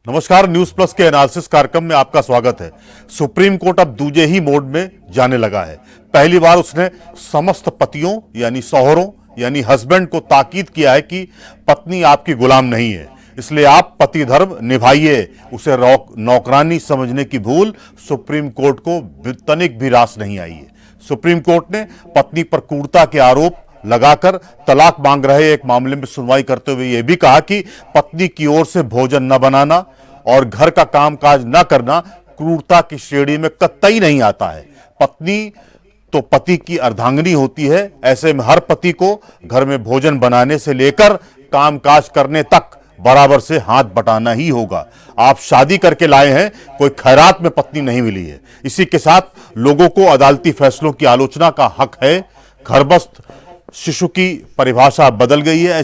नमस्कार, news plus के analysis कार्यक्रम में आपका स्वागत है। सुप्रीम कोर्ट अब दूजे ही मोड में जाने लगा है। पहली बार उसने समस्त पतियों यानी शौहरों यानी हस्बैंड को ताकीद किया है कि पत्नी आपकी गुलाम नहीं है, इसलिए आप पति धर्म निभाइए। उसे नौकरानी समझने की भूल सुप्रीम कोर्ट को तनिक भी रास नहीं आई है। सुप्रीम कोर्ट ने पत्नी पर क्रूरता के आरोप लगाकर तलाक मांग रहे एक मामले में सुनवाई करते हुए यह भी कहा कि पत्नी की ओर से भोजन न बनाना और घर का कामकाज न करना क्रूरता की श्रेणी में कतई नहीं आता है। पत्नी तो पति की अर्धांगिनी होती है। ऐसे में हर पति को घर में भोजन बनाने से लेकर कामकाज करने तक बराबर से हाथ बटाना ही होगा। आप शादी करके लाए हैं, कोई खैरात में पत्नी नहीं मिली है। इसी के साथ लोगों को अदालती फैसलों की आलोचना का हक है। घरबस्त शिशु की परिभाषा बदल गई है।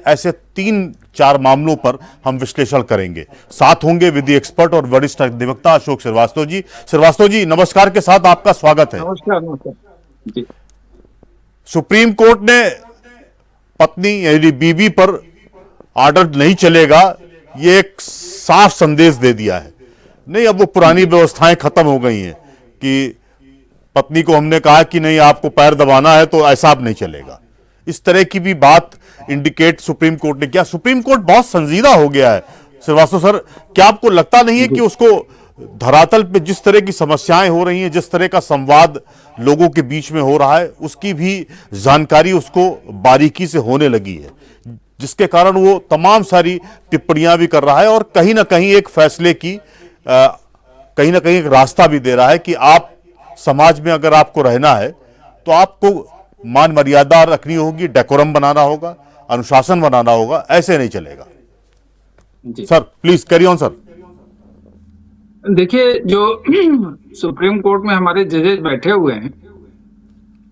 ऐसे 3-4 मामलों पर हम विश्लेषण करेंगे। साथ होंगे विधि एक्सपर्ट और वरिष्ठ अधिवक्ता अशोक श्रीवास्तव जी। श्रीवास्तव जी, नमस्कार के साथ आपका स्वागत है। नमस्कार। नमस्कार जी। सुप्रीम कोर्ट ने पत्नी यानी बीवी पर ऑर्डर नहीं चलेगा, ये एक साफ संदेश दे दिया है। नहीं, अब वो पुरानी व्यवस्थाएं खत्म हो गई हैं कि पत्नी को हमने कहा कि नहीं आपको पैर दबाना है तो ऐसा अब नहीं चलेगा। इस तरह की भी बात इंडिकेट सुप्रीम कोर्ट ने किया। सुप्रीम कोर्ट बहुत संजीदा हो गया है। श्रीवास्तव सर, क्या आपको लगता नहीं है कि उसको धरातल पे जिस तरह की समस्याएं हो रही हैं, जिस तरह का संवाद लोगों के बीच में हो रहा है, उसकी भी जानकारी उसको बारीकी से होने लगी है, जिसके कारण वो तमाम सारी टिप्पणियां भी कर रहा है और कहीं ना कहीं एक फैसले की कहीं ना कहीं एक रास्ता भी दे रहा है कि आप समाज में अगर आपको रहना है तो आपको मान मर्यादा रखनी होगी, डेकोरम बनाना होगा, अनुशासन बनाना होगा। ऐसे नहीं चलेगा। Sir please carry on sir. देखिए, जो सुप्रीम कोर्ट में हमारे जजेस बैठे हुए हैं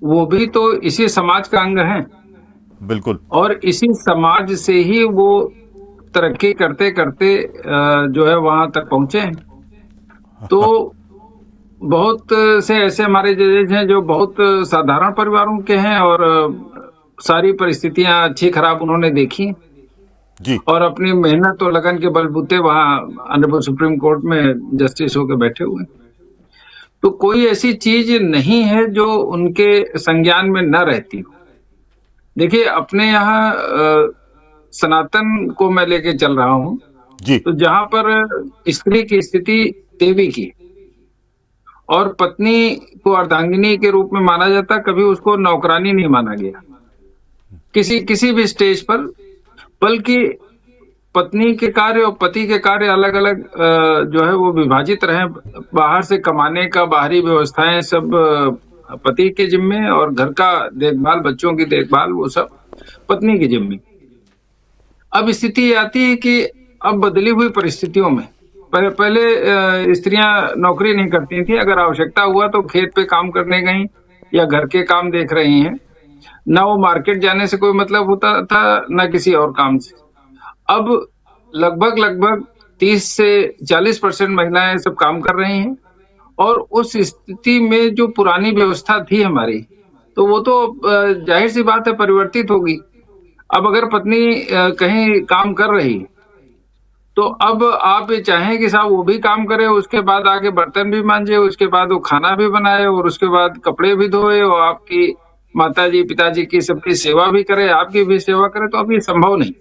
वो भी तो इसी समाज का अंग हैं। बिल्कुल। और इसी समाज से ही वो तरक्की करते करते जो है वहां तक पहुंचे हैं। तो बहुत से ऐसे हमारे जजेस हैं जो बहुत साधारण परिवारों के हैं और सारी परिस्थितियां अच्छी खराब उन्होंने देखी जी, और अपनी मेहनत और लगन के बलबूते वहां ऑनरेबल सुप्रीम कोर्ट में जस्टिस होकर बैठे हुए। तो कोई ऐसी चीज नहीं है जो उनके संज्ञान में न रहती हो। देखिए, अपने यहाँ सनातन को मैं लेके चल रहा हूँ जी, तो जहां पर स्त्री की स्थिति देवी की और पत्नी को अर्धांगिनी के रूप में माना जाता, कभी उसको नौकरानी नहीं माना गया किसी भी स्टेज पर। बल्कि पत्नी के कार्य और पति के कार्य अलग अलग जो है वो विभाजित रहे। बाहर से कमाने का, बाहरी व्यवस्थाएं सब पति के जिम्मे और घर का देखभाल, बच्चों की देखभाल वो सब पत्नी के जिम्मे। अब स्थिति आती है कि अब बदली हुई परिस्थितियों में पहले स्त्रियां नौकरी नहीं करती थी। अगर आवश्यकता हुआ तो खेत पे काम करने गई या घर के काम देख रही हैं। ना वो मार्केट जाने से कोई मतलब होता था, ना किसी और काम से। अब लगभग 30 से 40% महिलाएं सब काम कर रही हैं। और उस स्थिति में जो पुरानी व्यवस्था थी हमारी, तो वो तो जाहिर सी बात है परिवर्तित होगी। अब अगर पत्नी कहीं काम कर रही तो अब आप ये चाहें कि साहब वो भी काम करे, उसके बाद आके बर्तन भी मांजे, उसके बाद वो खाना भी बनाए और उसके बाद कपड़े भी धोए और आपकी माताजी पिताजी की सबकी सेवा भी करे, आपकी भी सेवा करे, तो अब ये संभव नहीं।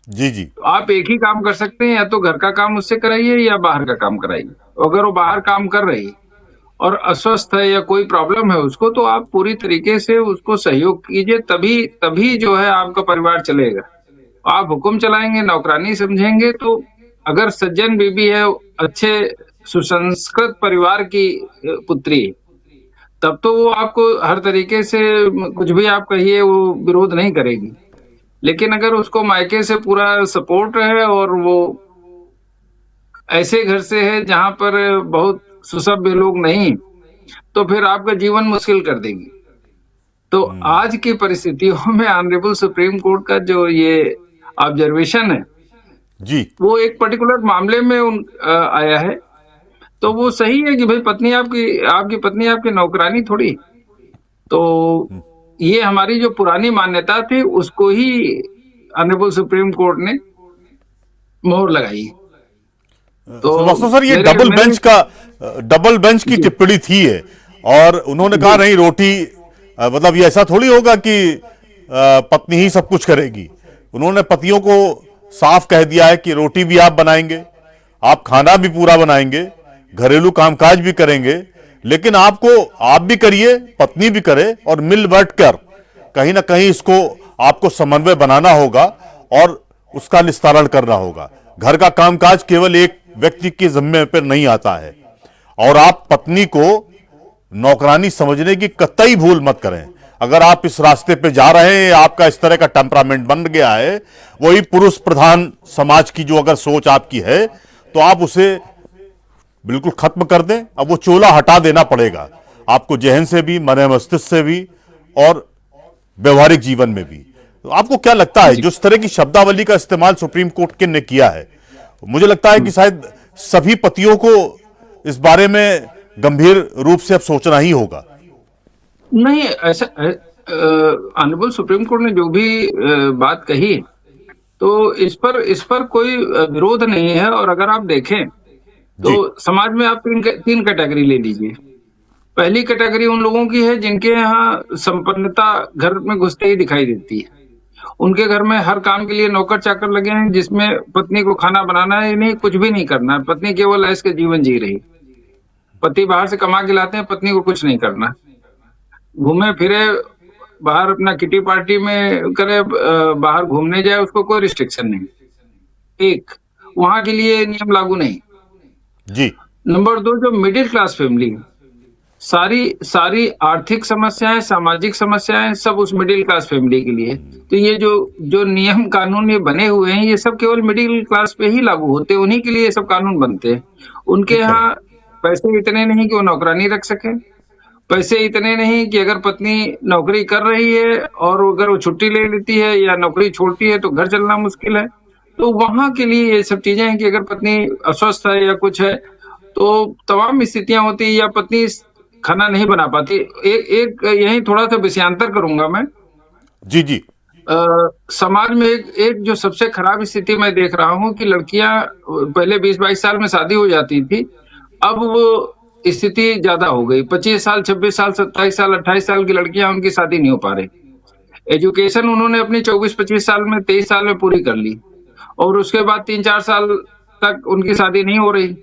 जी, जी। तो आप एक ही काम कर सकते हैं, या तो घर का काम उससे कराइए या बाहर का काम कराइए। अगर वो बाहर काम कर रही और अस्वस्थ है या कोई प्रॉब्लम है उसको, तो आप पूरी तरीके से उसको सहयोग कीजिए, तभी जो है आपका परिवार चलेगा। आप हुक्म चलाएंगे, नौकरानी समझेंगे, तो अगर सज्जन बीबी है, अच्छे सुसंस्कृत परिवार की पुत्री, तब तो वो आपको हर तरीके से कुछ भी आप कहिए वो विरोध नहीं करेगी। लेकिन अगर उसको मायके से पूरा सपोर्ट है और वो ऐसे घर से है जहां पर बहुत सुसभ्य लोग नहीं, तो फिर आपका जीवन मुश्किल कर देगी। तो आज की परिस्थितियों में ऑनरेबल सुप्रीम कोर्ट का जो ये ऑब्जर्वेशन है जी, वो एक पर्टिकुलर मामले में आया है। तो वो सही है कि भाई पत्नी आपकी पत्नी आपकी नौकरानी थोड़ी। तो ये हमारी जो पुरानी मान्यता थी उसको ही ऑनरेबल सुप्रीम कोर्ट ने मोहर लगाई। तो श्रीवास्तव सर, ये मेरे मेरे डबल बेंच की जी टिप्पणी थी है, और उन्होंने कहा जी नहीं रोटी, मतलब ये ऐसा थोड़ी होगा कि पत्नी ही सब कुछ करेगी। उन्होंने पतियों को साफ कह दिया है कि रोटी भी आप बनाएंगे, आप खाना भी पूरा बनाएंगे, घरेलू कामकाज भी करेंगे, लेकिन आप भी करिए, पत्नी भी करे, और मिल बैठकर कहीं ना कहीं इसको आपको समन्वय बनाना होगा और उसका निस्तारण करना होगा। घर का कामकाज केवल एक व्यक्ति के जिम्मे पर नहीं आता है, और आप पत्नी को नौकरानी समझने की कतई भूल मत करें। अगर आप इस रास्ते पे जा रहे हैं, आपका इस तरह का टेम्परामेंट बन गया है, वही पुरुष प्रधान समाज की जो अगर सोच आपकी है, तो आप उसे बिल्कुल खत्म कर दें। अब वो चोला हटा देना पड़ेगा आपको, जहन से भी, मन मस्तिष्क से भी, और व्यवहारिक जीवन में भी। तो आपको क्या लगता है, जी जो इस तरह की शब्दावली का इस्तेमाल सुप्रीम कोर्ट के ने किया है, मुझे लगता है कि शायद सभी पतियों को इस बारे में गंभीर रूप से अब सोचना ही होगा। नहीं, ऐसा ऑनरेबल सुप्रीम कोर्ट ने जो भी बात कही, तो इस पर कोई विरोध नहीं है। और अगर आप देखें तो जी। समाज में आप तीन कैटेगरी ले लीजिए। पहली कैटेगरी उन लोगों की है जिनके यहाँ संपन्नता घर में घुसते ही दिखाई देती है। उनके घर में हर काम के लिए नौकर चाकर लगे हैं, जिसमें पत्नी को खाना बनाना है नहीं, कुछ भी नहीं करना है। पत्नी केवल ऐश के जीवन जी रही। पति बाहर से कमा के लाते हैं, पत्नी को कुछ नहीं करना। घूमे फिरे बाहर, अपना किटी पार्टी में करे, बाहर घूमने जाए, उसको कोई रिस्ट्रिक्शन नहीं। एक, वहां के लिए नियम लागू नहीं। जी। नंबर दो, जो मिडिल क्लास फैमिली, सारी सारी आर्थिक समस्याएं, सामाजिक समस्याएं सब उस मिडिल क्लास फैमिली के लिए। तो ये जो जो नियम कानून ये बने हुए हैं, ये सब केवल मिडिल क्लास पे ही लागू होते हैं। उन्हीं के लिए ये सब कानून बनते हैं। उनके ठीक है। यहाँ पैसे इतने नहीं कि वो नौकरानी रख सके, पैसे इतने नहीं कि अगर पत्नी नौकरी कर रही है और अगर वो छुट्टी ले लेती है या नौकरी छोड़ती है तो घर चलना मुश्किल है। तो वहां के लिए ये सब चीजें हैं कि अगर पत्नी अस्वस्थ है या कुछ है, तो तमाम स्थितियां होती है, या पत्नी खाना नहीं बना पाती। एक यही थोड़ा सा विषयांतर करूंगा मैं। जी। जी। समाज में एक जो सबसे खराब स्थिति मैं देख रहा हूँ कि लड़कियां पहले 20-22 साल में शादी हो जाती थी, अब वो स्थिति ज्यादा हो गई। 25 साल, 26 साल, 27 साल, 28 साल की लड़कियां, उनकी शादी नहीं हो पा रही। एजुकेशन उन्होंने अपनी 24-25 साल में, 23 साल में पूरी कर ली, और उसके बाद 3-4 साल तक उनकी शादी नहीं हो रही।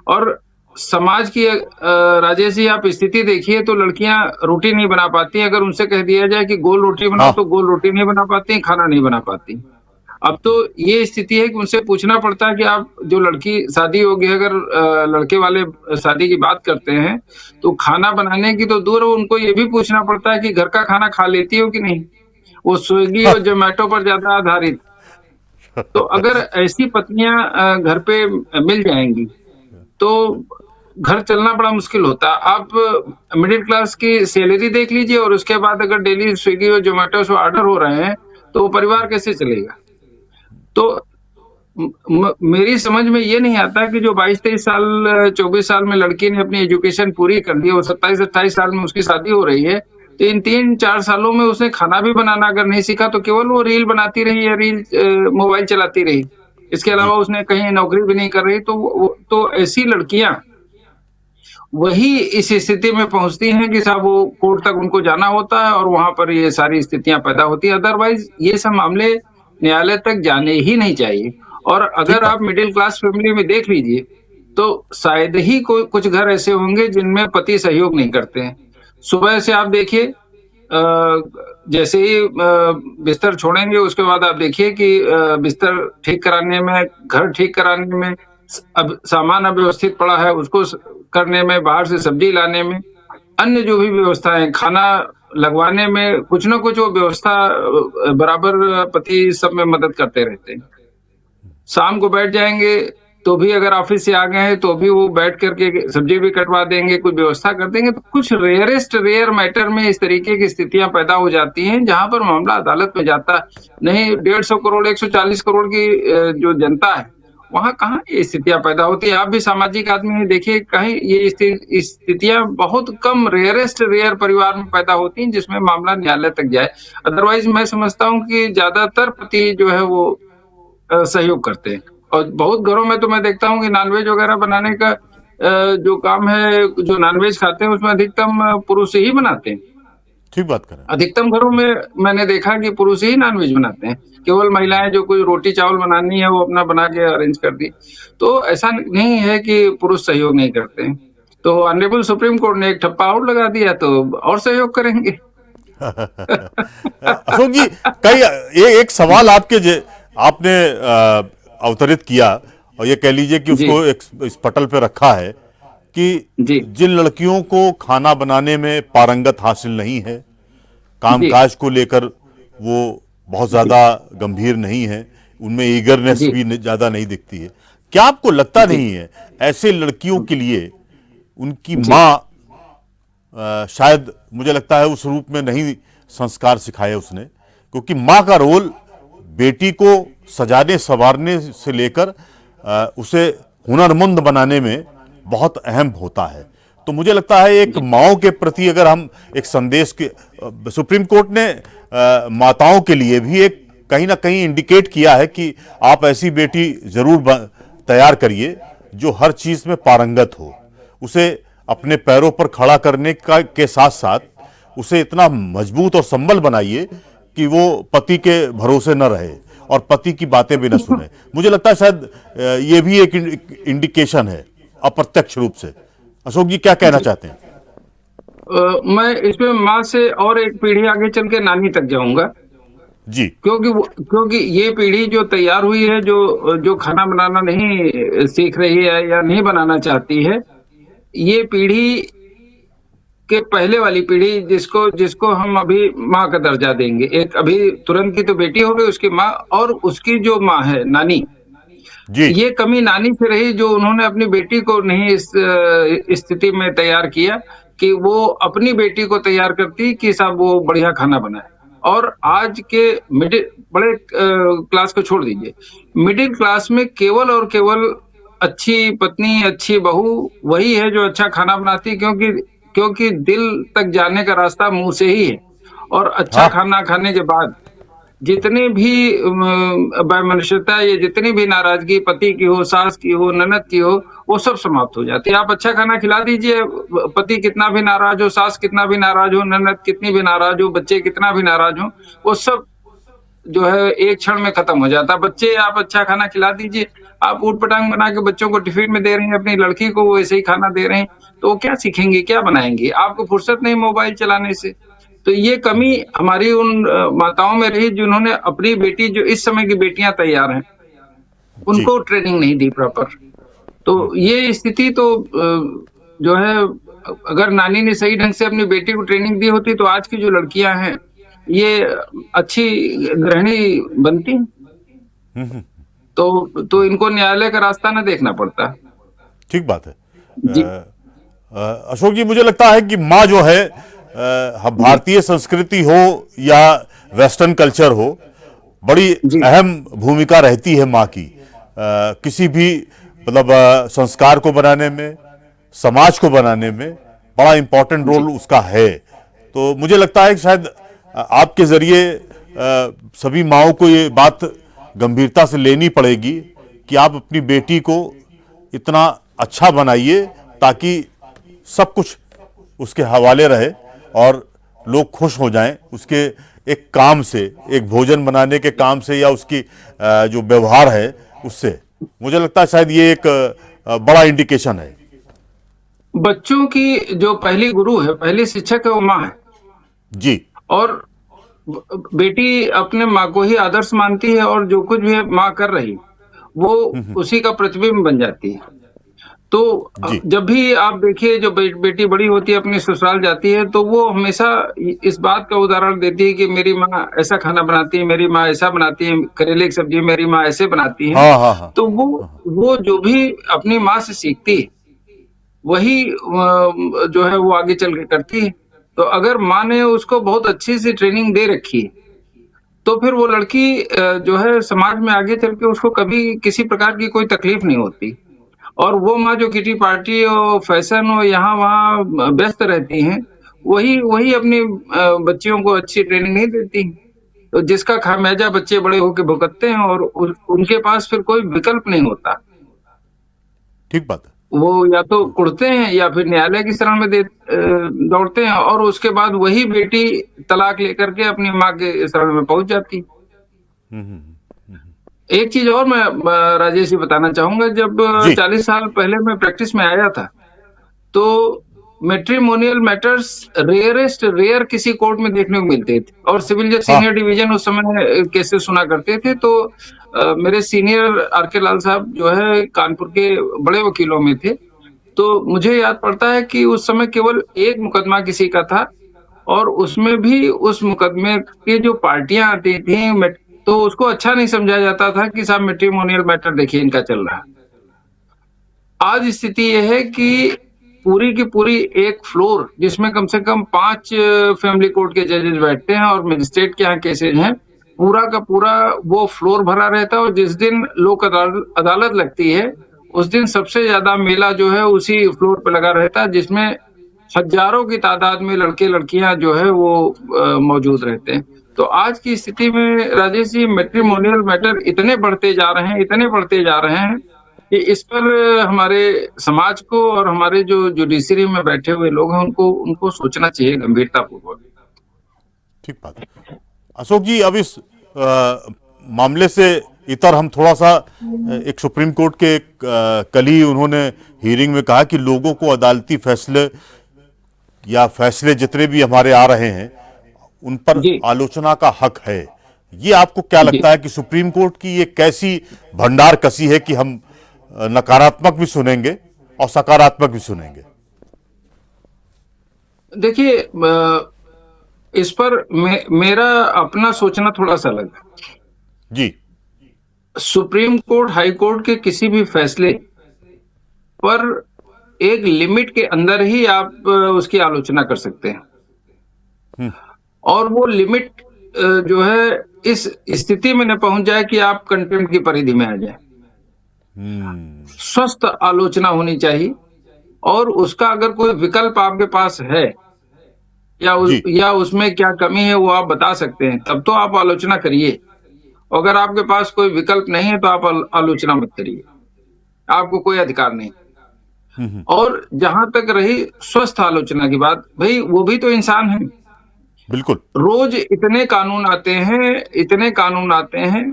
और समाज की राजेश जी आप स्थिति देखिए, तो लड़कियां रोटी नहीं बना पाती। अगर उनसे कह दिया जाए कि गोल रोटी बनाओ, हाँ। तो गोल रोटी नहीं बना पाती, खाना नहीं बना पाती। अब तो ये स्थिति है कि उनसे पूछना पड़ता है कि आप, जो लड़की शादी होगी, अगर लड़के वाले शादी की बात करते हैं, तो खाना बनाने की तो दूर, उनको ये भी पूछना पड़ता है कि घर का खाना खा लेती हो कि नहीं। वो स्विगी और जोमेटो पर ज्यादा आधारित। तो अगर ऐसी पत्नियां घर पे मिल जाएंगी, तो घर चलना बड़ा मुश्किल होता। आप मिडिल क्लास की सैलरी देख लीजिए, और उसके बाद अगर डेली स्विगी और जोमेटो से ऑर्डर हो रहे हैं, तो वो परिवार कैसे चलेगा। तो मेरी समझ में ये नहीं आता कि जो 22-23 साल, 24 साल में लड़की ने अपनी एजुकेशन पूरी कर ली, वो 27-28 साल में उसकी शादी हो रही है, तो इन 3-4 सालों में उसने खाना भी बनाना अगर नहीं सीखा, तो केवल वो रील बनाती रही या रील मोबाइल चलाती रही। इसके जी। अलावा उसने कहीं नौकरी भी नहीं कर रही। तो ऐसी लड़कियां वही इस स्थिति में पहुंचती हैं कि साहब वो कोर्ट तक उनको जाना होता है, और वहां पर ये सारी स्थितियां पैदा होती है। अदरवाइज ये सब मामले न्यायालय तक जाने ही नहीं चाहिए। और ठीक अगर बात। आप मिडिल क्लास फैमिली में देख लीजिए, तो शायद ही कोई कुछ घर ऐसे होंगे जिनमें पति सहयोग नहीं करते हैं। सुबह से आप देखिए, जैसे ही बिस्तर छोड़ेंगे, उसके बाद आप देखिए कि बिस्तर ठीक कराने में, घर ठीक कराने में, अब सामान अव्यवस्थित पड़ा है उसको करने में, बाहर से सब्जी लाने में, अन्य जो भी व्यवस्थाएं, खाना लगवाने में, कुछ ना कुछ वो व्यवस्था बराबर पति सब में मदद करते रहते हैं। शाम को बैठ जाएंगे, तो भी अगर ऑफिस से आ गए हैं, तो भी वो बैठ करके सब्जी भी कटवा देंगे, कुछ व्यवस्था कर देंगे। तो कुछ रेयर मैटर में इस तरीके की स्थितियां पैदा हो जाती हैं, जहां पर मामला अदालत में जाता नहीं। 150 करोड़, 140 करोड़ की जो जनता है, वहां कहाँ ये स्थितियां पैदा होती है। आप भी सामाजिक आदमी हैं, देखिए कहीं ये स्थितियां बहुत कम, रेयर परिवार में पैदा होती हैं जिसमें मामला न्यायालय तक जाए। अदरवाइज मैं समझता हूँ कि ज्यादातर पति जो है वो सहयोग करते हैं। और बहुत घरों में तो मैं देखता हूँ कि नॉनवेज वगैरह बनाने का जो काम है, जो नॉनवेज खाते हैं उसमें अधिकतम पुरुष ही बनाते हैं। ठीक बात कर रहे हैं। अधिकतम घरों में मैंने देखा कि पुरुष ही नॉनवेज बनाते हैं। केवल महिलाएं जो कोई रोटी चावल बनानी है वो अपना बना के अरेंज कर दी। तो ऐसा नहीं है कि पुरुष सहयोग नहीं करते हैं। तो ऑनरेबल सुप्रीम कोर्ट ने एक ठप्पा और लगा दिया तो और सहयोग करेंगे। अशोक जी, एक सवाल आपने अवतरित किया, और ये कह लीजिए कि जी उसको एक इस पटल पे रखा है कि जी जिन लड़कियों को खाना बनाने में पारंगत हासिल नहीं है, जी कामकाज को लेकर वो बहुत जी ज्यादा गंभीर नहीं है, उनमें ईगरनेस जी भी ज्यादा नहीं दिखती है, क्या आपको लगता जी नहीं है ऐसे लड़कियों के लिए उनकी जी माँ शायद, मुझे लगता है उस रूप में नहीं संस्कार सिखाए उसने, क्योंकि माँ का रोल बेटी को सजाने संवारने से लेकर उसे हुनरमंद बनाने में बहुत अहम होता है। तो मुझे लगता है एक माओ के प्रति अगर हम एक संदेश के, सुप्रीम कोर्ट ने माताओं के लिए भी एक कहीं ना कहीं इंडिकेट किया है कि आप ऐसी बेटी जरूर तैयार करिए जो हर चीज में पारंगत हो, उसे अपने पैरों पर खड़ा करने का के साथ साथ उसे इतना मजबूत और संबल बनाइए कि वो पति के भरोसे न रहे और पति की बातें भी न सुने। मुझे लगता है शायद ये भी एक इंडिकेशन है अप्रत्यक्ष रूप से। अशोक जी क्या कहना चाहते हैं? मैं इसमें माँ से और एक पीढ़ी आगे चल के नानी तक जाऊंगा। जी क्योंकि ये पीढ़ी जो तैयार हुई है, जो जो खाना बनाना नहीं सीख रही है या नहीं बनाना चाहती है, ये पीढ़ी के पहले वाली पीढ़ी जिसको जिसको हम अभी माँ का दर्जा देंगे, एक अभी तुरंत की तो बेटी हो गई उसकी माँ, और उसकी जो माँ है नानी, जी ये कमी नानी से रही जो उन्होंने अपनी बेटी को नहीं इस स्थिति में तैयार किया कि वो अपनी बेटी को तैयार करती कि साहब वो बढ़िया खाना बनाए। और आज के मिडिल बड़े क्लास को छोड़ दीजिए, मिडिल क्लास में केवल और केवल अच्छी पत्नी अच्छी बहू वही है जो अच्छा खाना बनाती, क्योंकि क्योंकि दिल तक जाने का रास्ता मुंह से ही है। और अच्छा हाँ खाना खाने के बाद जितनी भी वैमनस्यता, ये जितनी भी नाराजगी पति की हो, सास की हो, ननद की हो, वो सब समाप्त हो जाती है। आप अच्छा खाना खिला दीजिए, पति कितना भी नाराज हो, सास कितना भी नाराज हो, ननद कितनी भी नाराज हो, बच्चे कितना भी नाराज हो, वो सब जो है एक क्षण में खत्म हो जाता है। बच्चे आप अच्छा खाना खिला दीजिए, आप ऊट पटांग बना के बच्चों को टिफिन में दे रहे हैं, अपनी लड़की को वैसे ही खाना दे रहे हैं, तो वो क्या सीखेंगे, क्या बनाएंगे? आपको फुर्सत नहीं मोबाइल चलाने से। तो ये कमी हमारी उन माताओं में रही जिन्होंने अपनी बेटी, जो इस समय की बेटियां तैयार हैं, जी उनको ट्रेनिंग नहीं दी प्रॉपर। तो ये स्थिति तो जो है, अगर नानी ने सही ढंग से अपनी बेटी को ट्रेनिंग दी होती तो आज की जो लड़कियां हैं ये अच्छी गृहिणी बनती। तो इनको न्यायालय का रास्ता ना देखना पड़ता। ठीक बात है। जी अशोक जी, मुझे लगता है कि माँ जो है, हम जी भारतीय संस्कृति हो या वेस्टर्न कल्चर हो, बड़ी जी अहम भूमिका रहती है माँ की किसी भी मतलब संस्कार को बनाने में, समाज को बनाने में बड़ा इंपॉर्टेंट जी रोल उसका है। तो मुझे लगता है कि शायद आपके जरिए सभी माओं को ये बात गंभीरता से लेनी पड़ेगी कि आप अपनी बेटी को इतना अच्छा बनाइए ताकि सब कुछ उसके हवाले रहे और लोग खुश हो जाएं उसके एक काम से, एक भोजन बनाने के काम से या उसकी जो व्यवहार है उससे। मुझे लगता है शायद ये एक बड़ा इंडिकेशन है। बच्चों की जो पहली गुरु है, पहली शिक्षक है, वो माँ है। जी और बेटी अपने माँ को ही आदर्श मानती है, और जो कुछ भी माँ कर रही वो उसी का प्रतिबिंब बन जाती है। तो जी जब भी आप देखिए, जो बेटी बड़ी होती है, अपनी ससुराल जाती है, तो वो हमेशा इस बात का उदाहरण देती है कि मेरी माँ ऐसा खाना बनाती है, मेरी माँ ऐसा बनाती है, करेले की सब्जी मेरी माँ ऐसे बनाती है। हाँ हाँ हाँ तो वो जो भी अपनी माँ से सीखती है वही जो है वो आगे चल के करती है। तो अगर माँ ने उसको बहुत अच्छी सी ट्रेनिंग दे रखी है तो फिर वो लड़की जो है समाज में आगे चल के उसको कभी किसी प्रकार की कोई तकलीफ नहीं होती। और वो माँ जो किटी पार्टी और फैशन और यहाँ वहाँ व्यस्त रहती हैं, वही वही अपनी बच्चियों को अच्छी ट्रेनिंग नहीं देती। जिसका खामियाजा बच्चे बड़े होकर भुगतते हैं, और उनके पास फिर कोई विकल्प नहीं होता। ठीक बात है। वो या तो कुड़ते हैं या फिर न्यायालय की शरण में दौड़ते हैं, और उसके बाद वही बेटी तलाक लेकर के अपनी माँ के शरण में पहुंच जाती। हम्म, हम्म, एक चीज और मैं राजेश जी बताना चाहूंगा, जब जी 40 साल पहले मैं प्रैक्टिस में आया था, तो मैट्रिमोनियल मैटर्स रेयर किसी कोर्ट में देखने को मिलते थे, और सिविल जज हाँ सीनियर डिवीजन उस समय केसेस सुना करते थे। तो मेरे सीनियर आर के लाल साहब जो है कानपुर के बड़े वकीलों में थे, तो मुझे याद पड़ता है कि उस समय केवल एक मुकदमा किसी का था, और उसमें भी उस मुकदमे की जो पार्टियां आती थी, तो उसको अच्छा नहीं समझा जाता था कि साहब मैट्रिमोनियल मैटर देखिए इनका चल रहा है। आज स्थिति यह है कि पूरी की पूरी एक फ्लोर, जिसमें कम से कम 5 फैमिली कोर्ट के जजेस बैठते हैं और मजिस्ट्रेट के यहाँ केसेज हैं, पूरा का पूरा वो फ्लोर भरा रहता है। और जिस दिन लोक अदालत लगती है, उस दिन सबसे ज्यादा मेला जो है उसी फ्लोर पे लगा रहता है, जिसमें हजारों की तादाद में लड़के लड़कियां जो है वो मौजूद रहते हैं। तो आज की स्थिति में राजेश जी, मैट्रिमोनियल मैटर इतने बढ़ते जा रहे हैं, इतने बढ़ते जा रहे हैं कि इस पर हमारे समाज को और हमारे जो जुडिशरी में बैठे हुए लोग हैं उनको उनको सोचना चाहिए गंभीरता पूर्वक। ठीक बात है। अशोक जी, अब इस मामले से इतर हम थोड़ा सा एक सुप्रीम कोर्ट के कल ही उन्होंने हियरिंग में कहा कि लोगों को अदालती फैसले या फैसले जितने भी हमारे आ रहे हैं उन पर जी आलोचना का हक है। ये आपको क्या जी लगता है कि सुप्रीम कोर्ट की ये कैसी भंडार कसी है कि हम नकारात्मक भी सुनेंगे और सकारात्मक भी सुनेंगे? देखिए, इस पर मेरा अपना सोचना थोड़ा सा अलग है। जी सुप्रीम कोर्ट, हाई कोर्ट के किसी भी फैसले पर एक लिमिट के अंदर ही आप उसकी आलोचना कर सकते हैं, हम्म और वो लिमिट जो है इस स्थिति में न पहुंच जाए कि आप कंटेम्प्ट की परिधि में आ जाए। हम्म स्वस्थ आलोचना होनी चाहिए, और उसका अगर कोई विकल्प आपके पास है जी या उसमें क्या कमी है वो आप बता सकते हैं, तब तो आप आलोचना करिए। अगर आपके पास कोई विकल्प नहीं है तो आप आलोचना मत करिए, आपको कोई अधिकार नहीं। हम्म, और जहां तक रही स्वस्थ आलोचना की बात, भाई वो भी तो इंसान है। बिल्कुल रोज इतने कानून आते हैं, इतने कानून आते हैं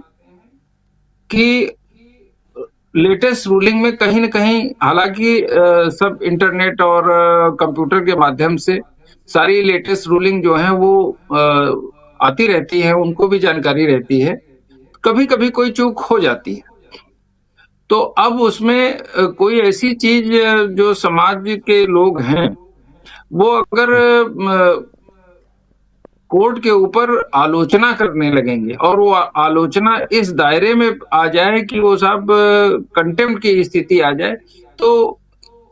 कि लेटेस्ट रूलिंग में कहीं न कहीं, हालांकि सब इंटरनेट और कंप्यूटर के माध्यम से सारी लेटेस्ट रूलिंग जो है वो आती रहती है, उनको भी जानकारी रहती है। कभी-कभी कोई चूक हो जाती है। तो अब उसमें कोई ऐसी चीज जो समाज के लोग हैं, वो अगर कोर्ट के ऊपर आलोचना करने लगेंगे, और वो आलोचना इस दायरे में आ जाए कि वो साहब कंटेम्प्ट की स्थिति आ जाए, तो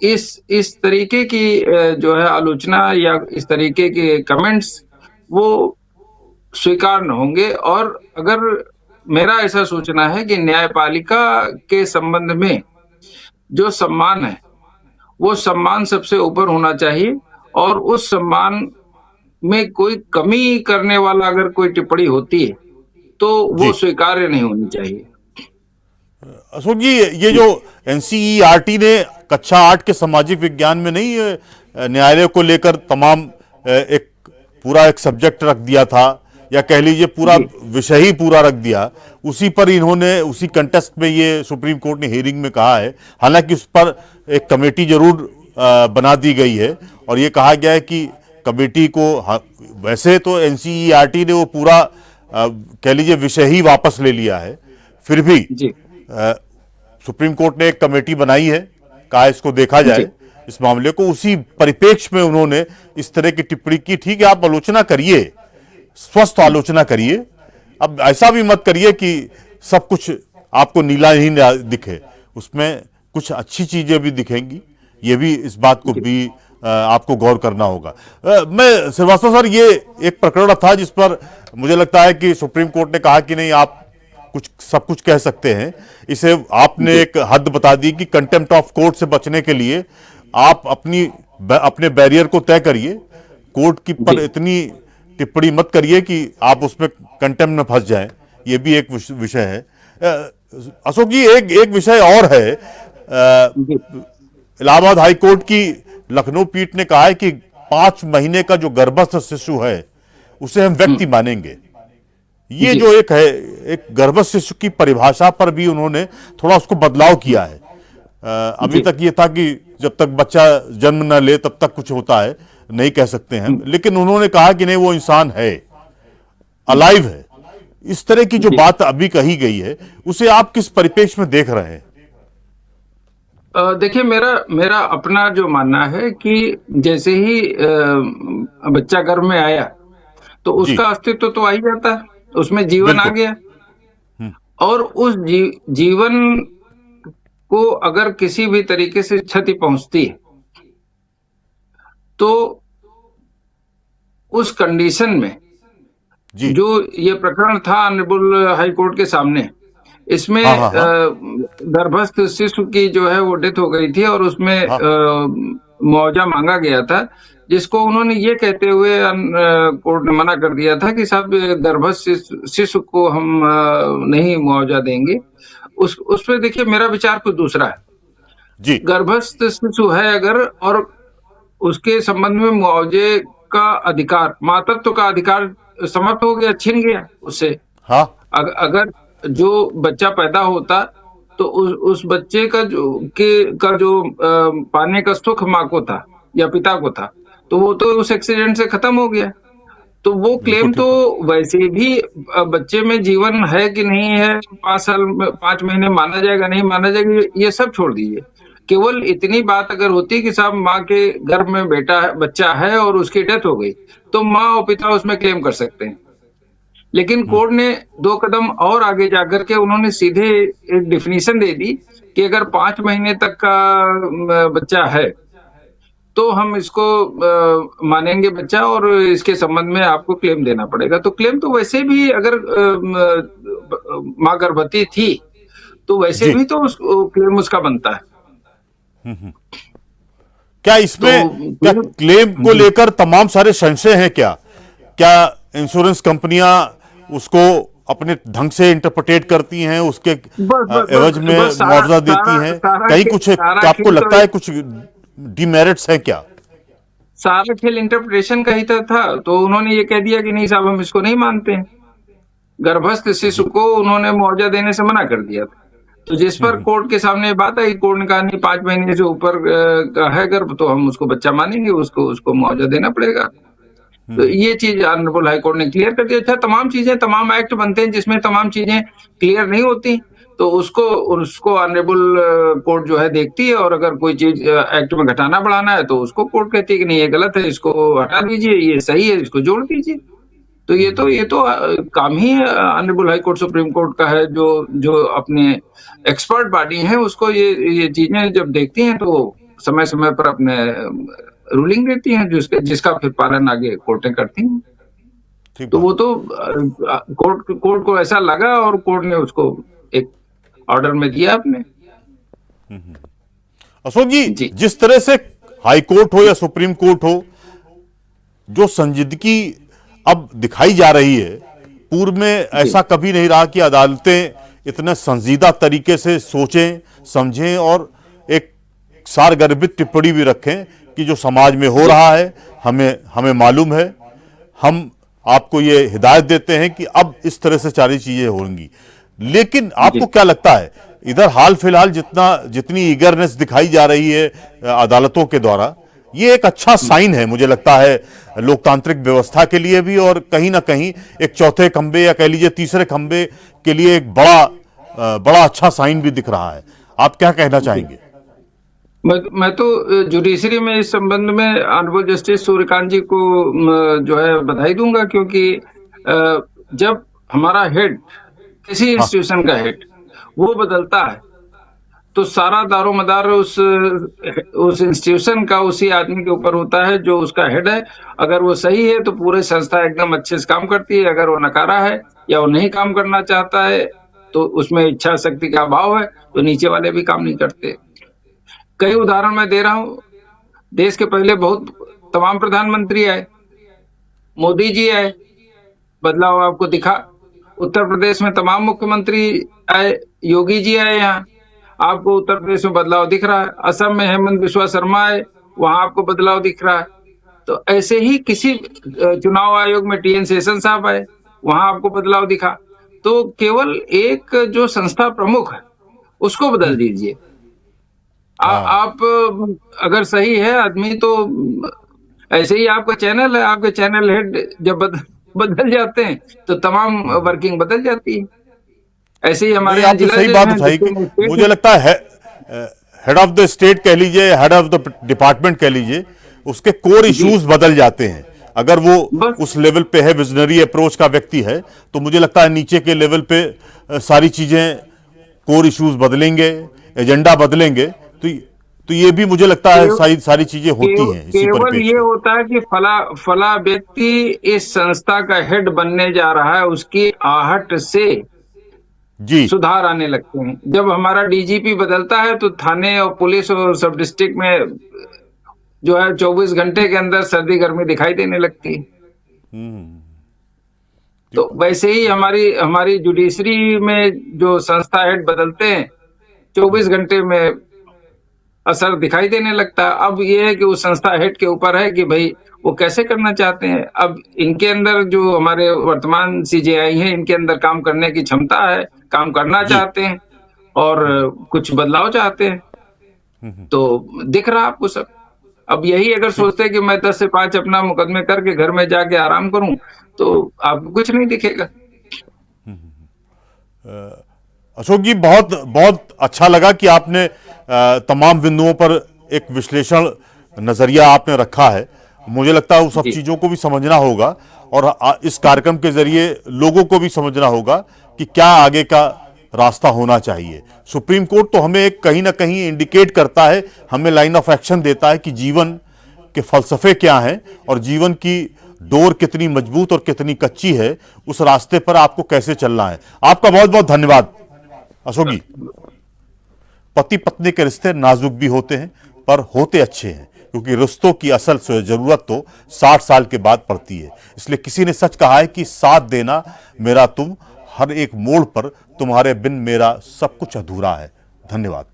इस तरीके की जो है आलोचना या इस तरीके के कमेंट्स वो स्वीकार न होंगे। और अगर मेरा ऐसा सोचना है कि न्यायपालिका के संबंध में जो सम्मान है, वो सम्मान सबसे ऊपर होना चाहिए, और उस सम्मान में कोई कमी करने वाला अगर कोई टिप्पणी होती है तो वो जी। स्वीकार्य नहीं होनी चाहिए। अशोक जी, ये जो एनसीईआरटी ने कक्षा 8 के सामाजिक विज्ञान में नहीं न्यायालय को लेकर तमाम एक पूरा एक सब्जेक्ट रख दिया था, या कह लीजिए पूरा जी विषय ही पूरा रख दिया, उसी पर इन्होंने उसी कंटेस्ट में ये सुप्रीम कोर्ट ने हियरिंग में कहा है। हालांकि उस पर एक कमेटी जरूर बना दी गई है, और ये कहा गया है कि कमेटी को वैसे तो एनसीईआरटी ने वो पूरा कह लीजिए विषय ही वापस ले लिया है, फिर भी जी सुप्रीम कोर्ट ने एक कमेटी बनाई है, कहा इसको देखा जी जाए इस मामले को। उसी परिप्रेक्ष्य में उन्होंने इस तरह की टिप्पणी की। ठीक है, आप आलोचना करिए, स्वस्थ आलोचना करिए, अब ऐसा भी मत करिए कि सब कुछ आपको नीला ही दिखे, उसमें कुछ अच्छी चीजें भी दिखेंगी, ये भी इस बात को भी आपको गौर करना होगा। मैं श्रीवास्तव सर, ये एक प्रकरण था जिस पर मुझे लगता है कि सुप्रीम कोर्ट ने कहा कि नहीं, आप कुछ सब कुछ कह सकते हैं, इसे आपने एक हद बता दी कि कंटेम्प्ट ऑफ कोर्ट से बचने के लिए आप अपने बैरियर को तय करिए। कोर्ट की पर इतनी टिप्पणी मत करिए कि आप उसमें कंटेम्प्ट में फंस जाएं, ये भी एक विषय है। अशोक जी, एक एक विषय और है। जी इलाहाबाद हाई कोर्ट की लखनऊ पीठ ने कहा है कि 5 महीने का जो गर्भस्थ शिशु है उसे हम व्यक्ति मानेंगे। ये जी जो एक है, एक गर्भस्थ शिशु की परिभाषा पर भी उन्होंने थोड़ा उसको बदलाव किया है। अभी जी तक ये था कि जब तक बच्चा जन्म न ले तब तक कुछ होता है, नहीं कह सकते हैं, लेकिन उन्होंने कहा कि नहीं, वो इंसान है, अलाइव है। इस तरह की जो जी बात अभी कही गई है, उसे आप किस परिप्रेक्ष्य में देख रहे हैं? देखिए, मेरा मेरा अपना जो मानना है कि जैसे ही बच्चा गर्भ में आया तो जी। उसका अस्तित्व तो आ ही जाता है, उसमें जीवन आ बिल्कुल। गया। और उस जीवन को अगर किसी भी तरीके से क्षति पहुंचती है तो उस कंडीशन में जी। जो ये प्रकरण था ऑनरेबल हाई कोर्ट के सामने, इसमें हाँ, हाँ, हाँ, गर्भस्थ शिशु की जो है वो डेथ हो गई थी और उसमें हाँ। मुआवजा मांगा गया था, जिसको उन्होंने ये कहते हुए कोर्ट ने मना कर दिया था कि साहब, गर्भस्थ शिशु को हम नहीं मुआवजा देंगे। उस पे देखिए, मेरा विचार कुछ दूसरा है। जी। गर्भस्थ शिशु है अगर, और उसके संबंध में मुआवजे का अधिकार, मातृत्व का अधिकार समाप्त हो गया, छिन गया उससे। हाँ। अगर जो बच्चा पैदा होता तो उस बच्चे का जो पाने का सुख माँ को था या पिता को था, तो वो तो उस एक्सीडेंट से खत्म हो गया। तो वो बिल्कुल क्लेम तो ठीक बात। वैसे भी बच्चे में जीवन है कि नहीं है, 5 साल में 5 महीने माना जाएगा नहीं माना जाएगा, ये सब छोड़ दीजिए। केवल इतनी बात अगर होती कि साहब माँ के गर्भ में बच्चा है और उसकी डेथ हो गई, तो माँ और पिता उसमें क्लेम कर सकते हैं। लेकिन कोर्ट ने 2 कदम और आगे जाकर के उन्होंने सीधे एक डिफिनीशन दे दी कि अगर 5 महीने तक का बच्चा है तो हम इसको मानेंगे बच्चा, और इसके संबंध में आपको क्लेम देना पड़ेगा। तो क्लेम तो वैसे भी अगर माँ गर्भवती थी तो वैसे जी। भी तो क्लेम उसका बनता है। क्या तो इसमें, क्या क्लेम को जी लेकर तमाम सारे संशय हैं? क्या क्या इंश्योरेंस कंपनियां उसको अपने ढंग से इंटरप्रेट करती हैं, उसके बस बस एवज बस में बस सारा मुआवजा देती सारा हैं? सारा कहीं खे- कुछ सारा आपको खेल लगता तो है कुछ डिमेरिट्स है क्या? सारा खेल इंटरप्रिटेशन का ही तो था। तो उन्होंने ये कह दिया कि नहीं साहब, हम इसको नहीं मानते हैं। गर्भस्थ शिशु जी। को उन्होंने मुआवजा देने से मना कर दिया था। तो जिस पर कोर्ट के सामने बात आई, कोर्ट ने कहा नहीं, 5 महीने से ऊपर का है गर्भ तो हम उसको बच्चा मानेंगे, उसको उसको मुआवजा देना पड़ेगा। तो ये चीज ऑनरेबल हाई कोर्ट ने क्लियर कर दिया था। तमाम चीजें, तमाम एक्ट बनते हैं जिसमें तमाम चीजें क्लियर नहीं होती, तो उसको उसको ऑनरेबल कोर्ट जो है देखती है, और अगर कोई चीज एक्ट में घटाना बढ़ाना है तो उसको कोर्ट कहती है कि नहीं, ये गलत है, इसको हटा दीजिए, ये सही है, इसको जोड़ दीजिए। तो ये तो काम ही honourable high court, supreme court का है, जो जो अपने एक्सपर्ट बॉडी है उसको ये चीजें जब देखती हैं तो समय समय पर अपने रूलिंग देती हैं, जिसका फिर पालन आगे कोर्टें करती हैं। ठीक तो बात वो है। तो कोर्ट को ऐसा लगा और कोर्ट ने उसको एक ऑर्डर में दिया अपने। अशोक जी, जी जिस तरह से हाई कोर्ट हो या सुप्रीम कोर्ट हो, जो संजीदगी अब दिखाई जा रही है, पूर्व में जी ऐसा कभी नहीं रहा कि अदालतें इतने संजीदा तरीके से सोचें, समझें और एक सारगर्भित टिप्पणी भी रखें कि जो समाज में हो जी रहा है, हमें हमें मालूम है, हम आपको ये हिदायत देते हैं कि अब इस तरह से सारी चीजें होंगी। लेकिन जी आपको क्या लगता है, इधर हाल फिलहाल जितनी ईगरनेस दिखाई जा रही है अदालतों के द्वारा, ये एक अच्छा साइन है मुझे लगता है लोकतांत्रिक व्यवस्था के लिए भी, और कहीं ना कहीं एक चौथे खंबे या कह लीजिए तीसरे खंबे के लिए एक बड़ा अच्छा साइन भी दिख रहा है। आप क्या कहना जी चाहेंगे? मैं तो जुडिशरी में इस संबंध में ऑनरेबल जस्टिस सूर्यकांत जी को जो है बधाई दूंगा, क्योंकि जब हमारा हेड, किसी हाँ। इंस्टीट्यूशन का हेड वो बदलता है, तो सारा दारोमदार उस इंस्टीट्यूशन का उसी आदमी के ऊपर होता है जो उसका हेड है। अगर वो सही है तो पूरे संस्था एकदम अच्छे से काम करती है, अगर वो नकारा है या वो नहीं काम करना चाहता है तो उसमें इच्छा शक्ति का अभाव है, तो नीचे वाले भी काम नहीं करते। कई उदाहरण मैं दे रहा हूँ। देश के पहले बहुत तमाम प्रधानमंत्री आए, मोदी जी आए, बदलाव आपको दिखा। उत्तर प्रदेश में तमाम मुख्यमंत्री आए, योगी जी आए यहाँ, आपको उत्तर प्रदेश में बदलाव दिख रहा है। असम में हेमंत बिस्वा शर्मा आए, वहां आपको बदलाव दिख रहा है। तो ऐसे ही किसी चुनाव आयोग में टीएन शेषन साहब आए, वहां आपको बदलाव दिखा। तो केवल एक जो संस्था प्रमुख है उसको बदल दीजिए। हाँ आप अगर सही है आदमी तो ऐसे ही आपका चैनल है, आपके चैनल हेड जब बदल जाते हैं तो तमाम वर्किंग बदल जाती है। ऐसे ही नहीं, हमारे यहाँ आपने जिला सही जज बात हैं, उठाई कि जितने स्टेट मुझे लगता है हेड ऑफ द स्टेट कह लीजिए, हेड ऑफ द डिपार्टमेंट कह लीजिए, उसके कोर जी इश्यूज बदल जाते हैं। अगर वो बस उस लेवल पे है, विजनरी अप्रोच का व्यक्ति है, तो मुझे लगता है नीचे के लेवल पे सारी चीजें, कोर इश्यूज बदलेंगे, एजेंडा बदलेंगे, तो ये भी मुझे लगता है केव- सारी सारी चीजें होती हैं इसी केवल परिप्रेक्ष्य ये में। होता है कि फला फला व्यक्ति इस संस्था का हेड बनने जा रहा है, उसकी आहट से जी। सुधार आने लगते हैं। जब हमारा डीजीपी बदलता है तो थाने और पुलिस और सब डिस्ट्रिक्ट में जो है 24 घंटे के अंदर सर्दी गर्मी दिखाई देने लगती है। जी। तो वैसे ही हमारी हमारी जुडिशरी में जो संस्था हेड बदलते हैं 24 घंटे में असर दिखाई देने लगता है। अब ये है कि उस संस्था हेड के ऊपर है कि भाई वो कैसे करना चाहते हैं। अब इनके अंदर जो हमारे वर्तमान सीजेआई हैं, इनके अंदर काम करने की क्षमता है, काम करना जी। चाहते हैं और कुछ बदलाव चाहते हैं। तो दिख रहा आपको सब। अब यही अगर ठीक। सोचते हैं कि मैं 10 से 5 अपना मुकदमे करके घर में जाके आराम करूं तो आपको कुछ नहीं दिखेगा। अशोक जी, बहुत बहुत अच्छा लगा कि आपने तमाम बिंदुओं पर एक विश्लेषण नजरिया आपने रखा है। मुझे लगता है उस सब जी चीजों को भी समझना होगा, और इस कार्यक्रम के जरिए लोगों को भी समझना होगा कि क्या आगे का रास्ता होना चाहिए। सुप्रीम कोर्ट तो हमें एक कहीं ना कहीं इंडिकेट करता है, हमें लाइन ऑफ एक्शन देता है कि जीवन के फलसफे क्या हैं और जीवन की डोर कितनी मजबूत और कितनी कच्ची है, उस रास्ते पर आपको कैसे चलना है। आपका बहुत बहुत धन्यवाद अशोक जी। पति पत्नी के रिश्ते नाजुक भी होते हैं, पर होते अच्छे हैं, क्योंकि रिश्तों की असल जरूरत तो 60 साल के बाद पड़ती है। इसलिए किसी ने सच कहा है कि साथ देना मेरा तुम, हर एक मोड़ पर तुम्हारे बिन मेरा सब कुछ अधूरा है। धन्यवाद।